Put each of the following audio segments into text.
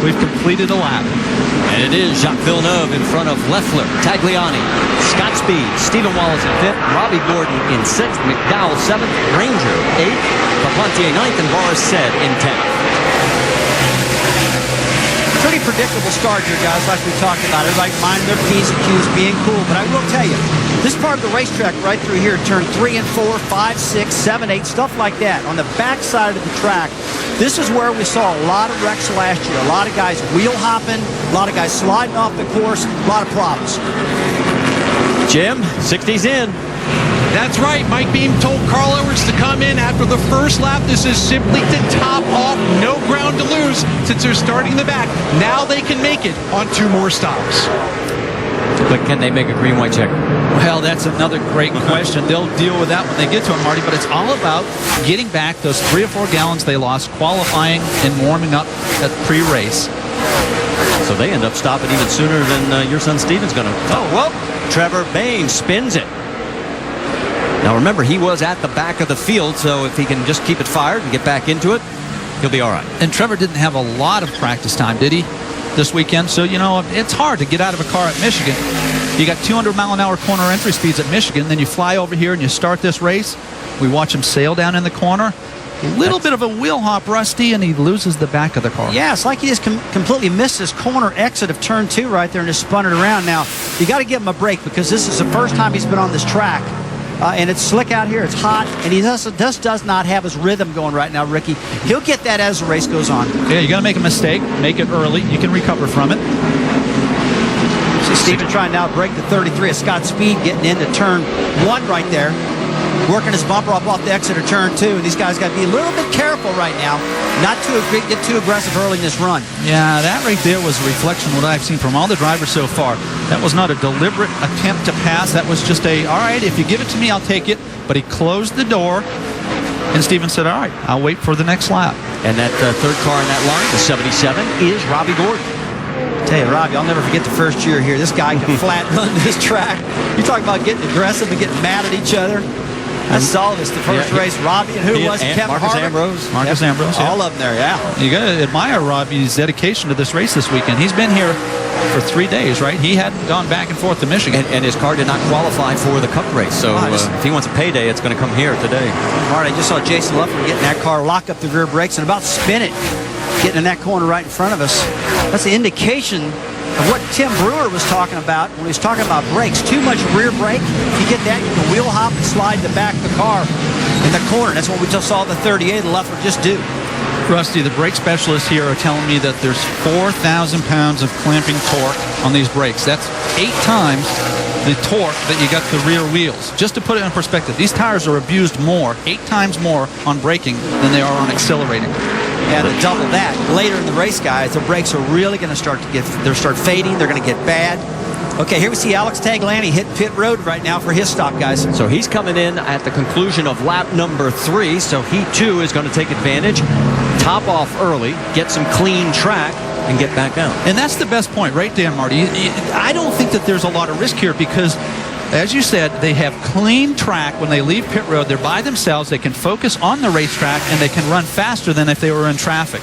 we've completed a lap. And it is Jacques Villeneuve in front of Leffler, Tagliani, Scott Speed, Stephen Wallace in 5th, Robbie Gordon in 6th, McDowell 7th, Ranger 8th, Papantier 9th, and Boris Said in 10th. Pretty predictable start here, guys, like we talked about. Everybody minding their P's and Q's, being cool. But I will tell you, this part of the racetrack right through here, turn 3 and 4, 5, 6, 7, 8, stuff like that. On the back side of the track, this is where we saw a lot of wrecks last year. A lot of guys wheel hopping, a lot of guys sliding off the course, a lot of problems. Jim, 60's in. That's right. Mike Beam told Carl Edwards to come in after the first lap. This is simply to top off. No ground to lose since they're starting in the back. Now they can make it on 2 more stops. But can they make a green white checker? Well, that's another great question. They'll deal with that when they get to it, Marty, but it's all about getting back those 3 or 4 gallons they lost qualifying and warming up at pre-race. So they end up stopping even sooner than your son Steven's going to. Oh, well, Trevor Baynes spins it. Now remember, he was at the back of the field, so if he can just keep it fired and get back into it, he'll be all right. And Trevor didn't have a lot of practice time, did he, this weekend? So, you know, it's hard to get out of a car at Michigan. You got 200-mile-an-hour corner entry speeds at Michigan, then you fly over here and you start this race. We watch him sail down in the corner. A little bit of a wheel hop, Rusty, and he loses the back of the car. Yeah, it's like he just completely missed his corner exit of turn 2 right there and just spun it around. Now, you got to give him a break because this is the first time he's been on this track. And it's slick out here. It's hot. And he just does not have his rhythm going right now, Ricky. He'll get that as the race goes on. Yeah, you got to make a mistake. Make it early. You can recover from it. See Steven trying now to break the 33 of Scott Speed, getting into turn 1 right there. Working his bumper up off the exit of turn 2. And these guys got to be a little bit careful right now. Not to get too aggressive early in this run. Yeah, that right there was a reflection of what I've seen from all the drivers so far. That was not a deliberate attempt to pass. That was just a, all right, if you give it to me, I'll take it. But he closed the door. And Steven said, all right, I'll wait for the next lap. And that third car in that line, the 77, is Robbie Gordon. Tell you, Robbie, I'll never forget the first year here. This guy can flat run this track. You talk about getting aggressive and getting mad at each other. I saw this the first race. Robbie and who was it? Kevin Marcus Harvick? Ambrose. Marcus Ambrose. Yeah. All of them there, yeah. You got to admire Robbie's dedication to this race this weekend. He's been here for 3 days, right? He hadn't gone back and forth to Michigan. And his car did not qualify for the Cup race. So if he wants a payday, it's going to come here today. Marty, I just saw Jason Leffler getting that car, lock up the rear brakes, and about to spin it, getting in that corner right in front of us. That's the indication of what Tim Brewer was talking about when he was talking about brakes. Too much rear brake. If you get that, you can wheel hop and slide the back of the car in the corner. That's what we just saw the 38 and Leffler just do. Rusty, the brake specialists here are telling me that there's 4,000 pounds of clamping torque on these brakes. That's 8 times the torque that you got the rear wheels. Just to put it in perspective, these tires are abused more, 8 times more on braking than they are on accelerating. Yeah, to double that. Later in the race, guys, the brakes are really going to start fading. They're going to get bad. Okay, here we see Alex Tagliani hit pit road right now for his stop, guys. So he's coming in at the conclusion of lap number 3. So he, too, is going to take advantage, top off early, get some clean track, and get back out. And that's the best point right there, Marty. I don't think that there's a lot of risk here because, as you said, they have clean track when they leave pit road. They're by themselves. They can focus on the racetrack, and they can run faster than if they were in traffic.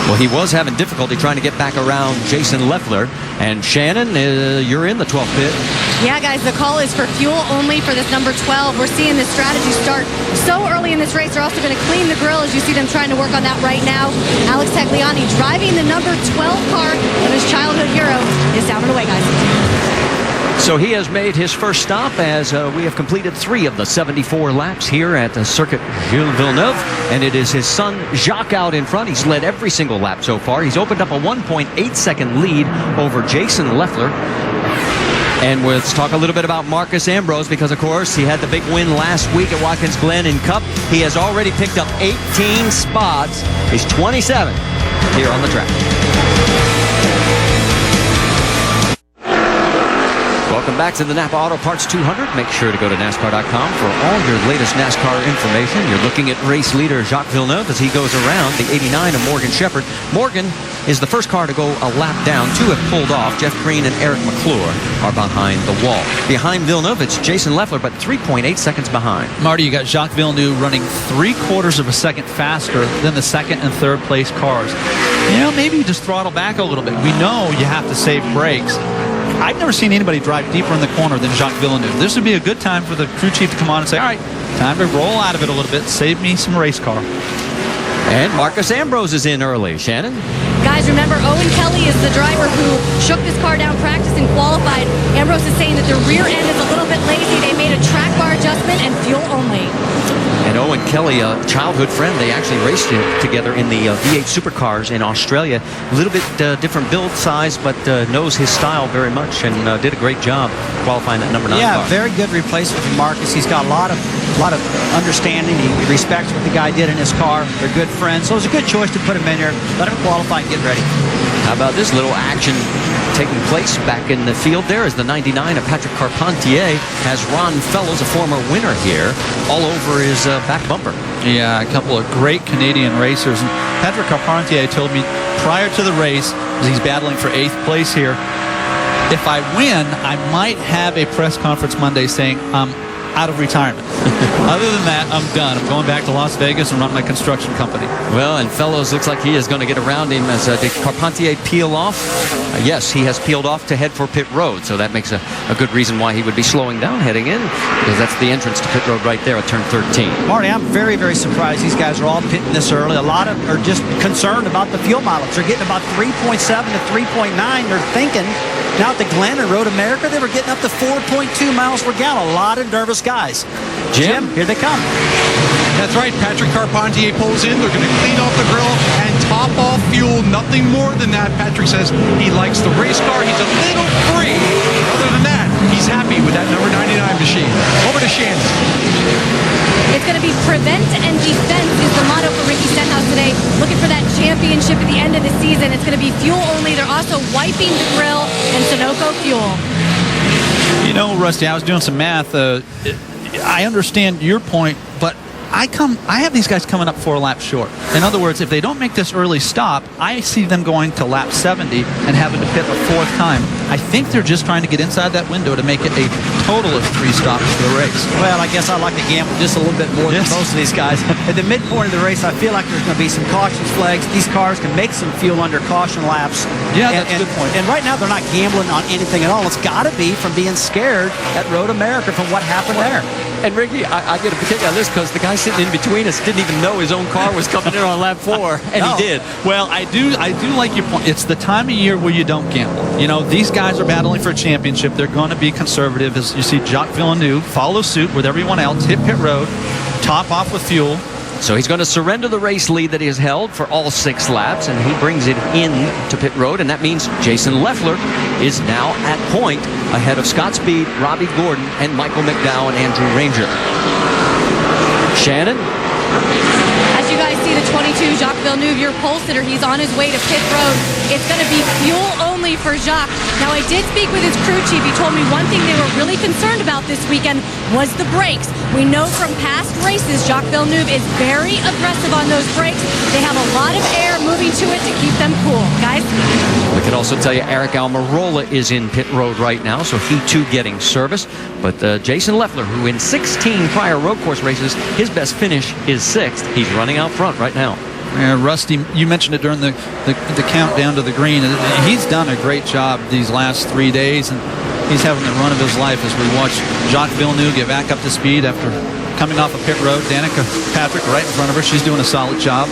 Well, he was having difficulty trying to get back around Jason Leffler. And Shannon, you're in the 12th pit. Yeah, guys, the call is for fuel only for this number 12. We're seeing this strategy start so early in this race. They're also going to clean the grill as you see them trying to work on that right now. Alex Tagliani driving the number 12 car of his childhood hero is down and away, guys. So he has made his first stop as we have completed 3 of the 74 laps here at the Circuit Gilles Villeneuve. And it is his son Jacques out in front. He's led every single lap so far. He's opened up a 1.8-second lead over Jason Leffler. And let's talk a little bit about Marcus Ambrose because, of course, he had the big win last week at Watkins Glen in Cup. He has already picked up 18 spots. He's 27th here on the track. Welcome back to the Napa Auto Parts 200. Make sure to go to NASCAR.com for all your latest NASCAR information. You're looking at race leader Jacques Villeneuve as he goes around the 89 of Morgan Shepherd. Morgan is the first car to go a lap down. Two have pulled off. Jeff Green and Eric McClure are behind the wall. Behind Villeneuve, it's Jason Leffler, but 3.8 seconds behind. Marty, you got Jacques Villeneuve running 3/4 of a second faster than the second and third place cars. You know, maybe you just throttle back a little bit. We know you have to save brakes. I've never seen anybody drive deeper in the corner than Jacques Villeneuve. This would be a good time for the crew chief to come on and say, all right, time to roll out of it a little bit, save me some race car. And Marcus Ambrose is in early. Shannon? Guys, remember, Owen Kelly is the driver who shook this car down practice and qualified. Ambrose is saying that the rear end is a little bit lazy. They made a track bar adjustment and fuel only. And Owen Kelly, a childhood friend, they actually raced together in the V8 supercars in Australia. A little bit different build size, but knows his style very much and did a great job qualifying that number 9 car. Yeah, very good replacement for Marcus. He's got a lot of understanding. He respects what the guy did in his car. They're good friends. So it was a good choice to put him in here. Let him qualify and get ready. How about this little action taking place back in the field there as the 99 of Patrick Carpentier has Ron Fellows, a former winner here, all over his back bumper. Yeah, a couple of great Canadian racers. And Patrick Carpentier told me prior to the race, as he's battling for 8th place here, if I win, I might have a press conference Monday saying I'm out of retirement. Other than that, I'm done. I'm going back to Las Vegas and run my construction company. Well, and Fellows looks like he is going to get around him as did Carpentier peel off? Yes, he has peeled off to head for pit road, so that makes a good reason why he would be slowing down heading in, because that's the entrance to pit road right there at turn 13. Marty, I'm very, very surprised these guys are all pitting this early. A lot of them are just concerned about the fuel mileage. They're getting about 3.7 to 3.9. They're thinking now at the Glen and Road America, they were getting up to 4.2 miles per gallon. A lot of nervous guys. Jim, here they come. That's right. Patrick Carpentier pulls in. They're going to clean off the grill and top off fuel. Nothing more than that. Patrick says he likes the race car. He's a little free. Other than that, he's happy with that number 99 machine. Over to Shannon. It's going to be prevent and defense is the motto for Ricky Stenhouse today. Looking for that championship at the end of the season. It's going to be fuel only. They're also wiping the grill and Sunoco fuel. You know, Rusty, I was doing some math. I understand your point, but I have these guys coming up 4 laps short. In other words, if they don't make this early stop, I see them going to lap 70 and having to pit a 4th time. I think they're just trying to get inside that window to make it a total of 3 stops for the race. Well, I guess I like to gamble just a little bit more than most of these guys. At the midpoint of the race, I feel like there's going to be some caution flags. These cars can make some fuel under caution laps. Yeah, that's a good point. And right now, they're not gambling on anything at all. It's got to be from being scared at Road America from what happened there. And Ricky, I get a particular on this because the guy sitting in between us didn't even know his own car was coming in on lap 4, and he did. Well, I do like your point. It's the time of year where you don't gamble. You know, these guys are battling for a championship. They're going to be conservative. As you see, Jacques Villeneuve follow suit with everyone else, hit pit road, top off with fuel. So he's going to surrender the race lead that he has held for all 6 laps, and he brings it in to pit road, and that means Jason Leffler is now at point ahead of Scott Speed, Robbie Gordon, and Michael McDowell and Andrew Ranger. Shannon? As you guys see, the 22, Jacques Villeneuve, your pole sitter, he's on his way to pit road. It's going to be fuel only for Jacques. Now, I did speak with his crew chief. He told me one thing they were really concerned about this weekend was the brakes. We know from past races, Jacques Villeneuve is very aggressive on those brakes. They have a lot of air moving to it to keep them cool. Guys? We can also tell you Eric Almirola is in pit road right now, so he too getting service. But Jason Leffler, who in 16 prior road course races, his best finish is 6th. He's running out front right now. Rusty, you mentioned it during the countdown to the green. He's done a great job these last 3 days, and he's having the run of his life as we watch Jacques Villeneuve get back up to speed after coming off a pit road. Danica Patrick right in front of her. She's doing a solid job.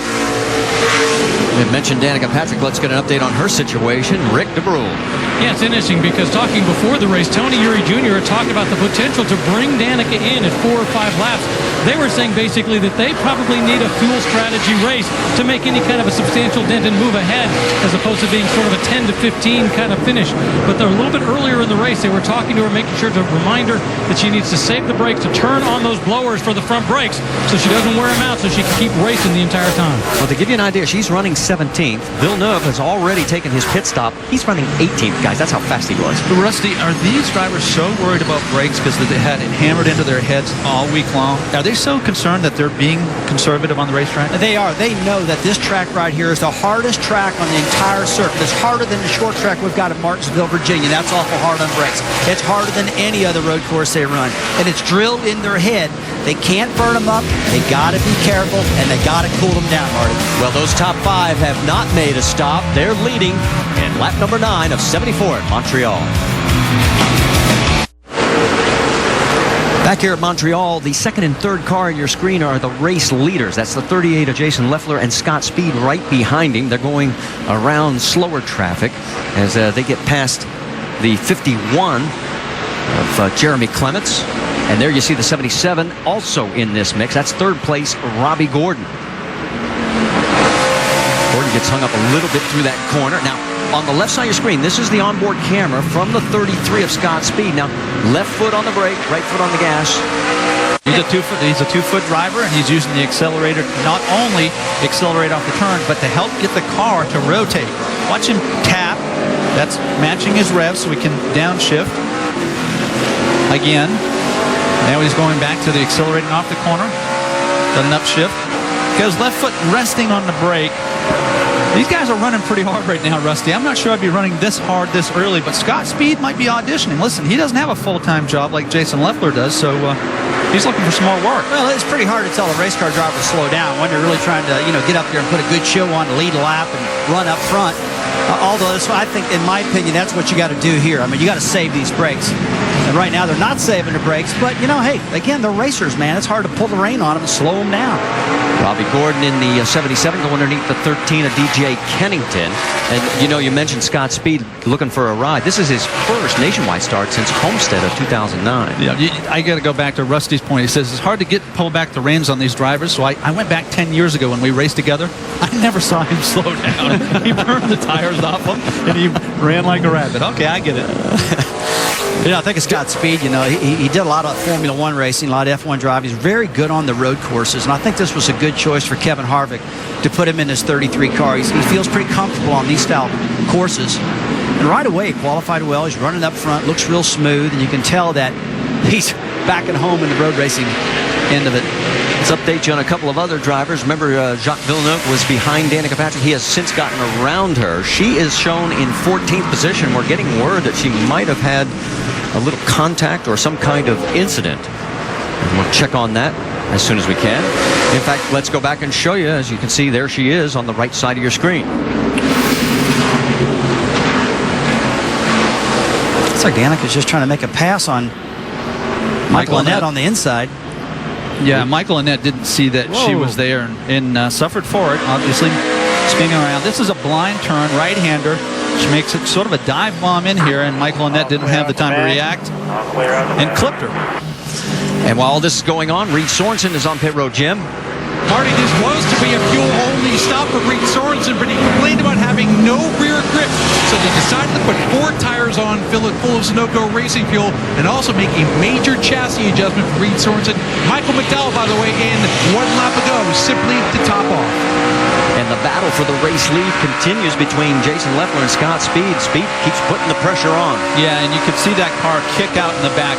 We mentioned Danica Patrick. Let's get an update on her situation. Rick DeBrule. Yeah, it's interesting because talking before the race, Tony Eury Jr. had talked about the potential to bring Danica in at 4 or 5 laps. They were saying basically that they probably need a fuel strategy race to make any kind of a substantial dent and move ahead, as opposed to being sort of a 10 to 15 kind of finish. But they're a little bit earlier in the race. They were talking to her, making sure to remind her that she needs to save the brakes, to turn on those blowers for the front brakes so she doesn't wear them out, so she can keep racing the entire time. Well, to give you an idea, she's running 17th. Villeneuve has already taken his pit stop. He's running 18th, guys. That's how fast he was. Rusty, are these drivers so worried about brakes because they had it hammered into their heads all week long? Are they so concerned that they're being conservative on the racetrack? They are. They know that this track right here is the hardest track on the entire circuit. It's harder than the short track we've got at Martinsville, Virginia. That's awful hard on brakes. It's harder than any other road course they run. And it's drilled in their head. They can't burn them up. They got to be careful, and they got to cool them down, Marty. Well, those top 5 have not made a stop. They're leading in lap number 9 of 74 at Montreal. Back here at Montreal, the second and third car in your screen are the race leaders. That's the 38 of Jason Leffler and Scott Speed right behind him. They're going around slower traffic as they get past the 51 of Jeremy Clements. And there you see the 77 also in this mix. That's third place, Robbie Gordon. Gordon gets hung up a little bit through that corner. Now, on the left side of your screen, this is the onboard camera from the 33 of Scott Speed. Now, left foot on the brake, right foot on the gas. He's a two-foot driver, and he's using the accelerator to not only accelerate off the turn, but to help get the car to rotate. Watch him tap. That's matching his revs so we can downshift. Again. Now he's going back to the accelerating off the corner. Got an upshift. Goes left foot resting on the brake. These guys are running pretty hard right now, Rusty. I'm not sure I'd be running this hard this early, but Scott Speed might be auditioning. Listen, he doesn't have a full-time job like Jason Leffler does, so he's looking for some more work. Well, it's pretty hard to tell a race car driver to slow down when they're really trying to, get up there and put a good show on, lead a lap, and run up front. Although I think, in my opinion, that's what you got to do here. I mean, you got to save these brakes. And right now, they're not saving the brakes. But, hey, again, they're racers, man. It's hard to pull the rein on them and slow them down. Robbie Gordon in the 77 going underneath the 13 of DJ Kennington. And, you mentioned Scott Speed looking for a ride. This is his first nationwide start since Homestead of 2009. Yeah, I got to go back to Rusty's point. He says it's hard to pull back the reins on these drivers. So I went back 10 years ago when we raced together. I never saw him slow down. He burned the tires off him, and he ran like a rabbit. Okay, I get it. I think it's Scott Speed. He did a lot of Formula One racing, a lot of F1 driving. He's very good on the road courses, and I think this was a good choice for Kevin Harvick to put him in his 33 car. He feels pretty comfortable on these style courses. And right away, he qualified well. He's running up front, looks real smooth, and you can tell that he's back at home in the road racing end of it. Let's update you on a couple of other drivers. Remember, Jacques Villeneuve was behind Danica Patrick. He has since gotten around her. She is shown in 14th position. We're getting word that she might have had a little contact or some kind of incident. And we'll check on that as soon as we can. In fact, let's go back and show you. As you can see, there she is on the right side of your screen. It's like Danica's just trying to make a pass on Michael Annett on the inside. Yeah, Michael Annett didn't see that she was there and suffered for it, obviously spinning around. This is a blind turn, right-hander. She makes it sort of a dive bomb in here, and Michael Annett didn't have the time to react and clipped her. And while this is going on, Reed Sorensen is on pit road, Jim. Marty, this was to be a fuel-only stop for Reed Sorensen, but he complained about having no rear grip, so they decided to put 4 tires on, fill it full of Sunoco racing fuel, and also make a major chassis adjustment for Reed Sorensen. Michael McDowell, by the way, in 1 lap ago, simply to top off. And the battle for the race lead continues between Jason Leffler and Scott Speed. Speed keeps putting the pressure on. Yeah, and you can see that car kick out in the back.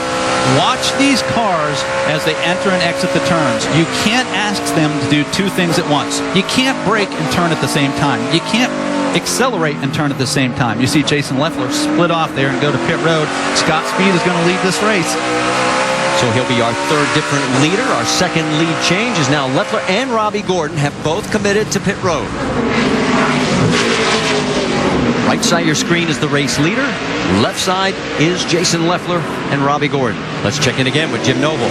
Watch these cars as they enter and exit the turns. You can't ask them to do 2 things at once. You can't brake and turn at the same time. You can't accelerate and turn at the same time. You see Jason Leffler split off there and go to pit road. Scott Speed is going to lead this race. So he'll be our third different leader. Our second lead change is now Leffler and Robbie Gordon have both committed to pit road. Right side of your screen is the race leader. Left side is Jason Leffler and Robbie Gordon. Let's check in again with Jim Noble.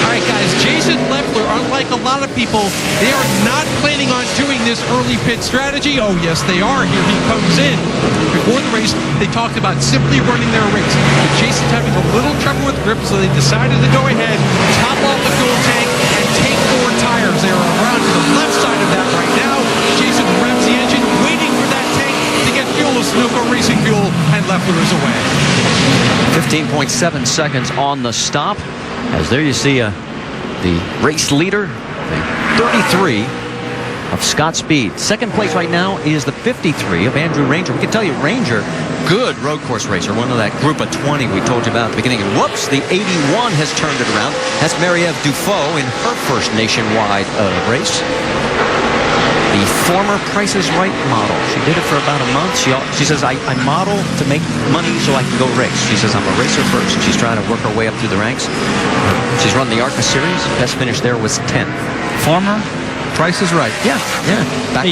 All right, guys, Jason Leffler, unlike a lot of people, they are not planning on doing this early pit strategy. Oh, yes, they are. Here he comes in. Before the race, they talked about simply running their race. But Jason's having a little trouble with grip, so they decided to go ahead, top off the fuel tank, and take 4 tires. They are around to the left side of that right now. Jason revs the engine, waiting for that tank to get fuel with Sunoco racing fuel, and Leffler is away. 15.7 seconds on the stop. As there you see the race leader, the 33 of Scott Speed. Second place right now is the 53 of Andrew Ranger. We can tell you, Ranger, good road course racer, one of that group of 20 we told you about at the beginning. And whoops, the 81 has turned it around. That's Marie-Eve Dufault in her first nationwide race. The former Price is Right model. She did it for about a month. She says, I model to make money so I can go race. She says, I'm a racer first. She's trying to work her way up through the ranks. She's run the ARCA series. Best finish there was 10th. Former Price is Right. Yeah. Back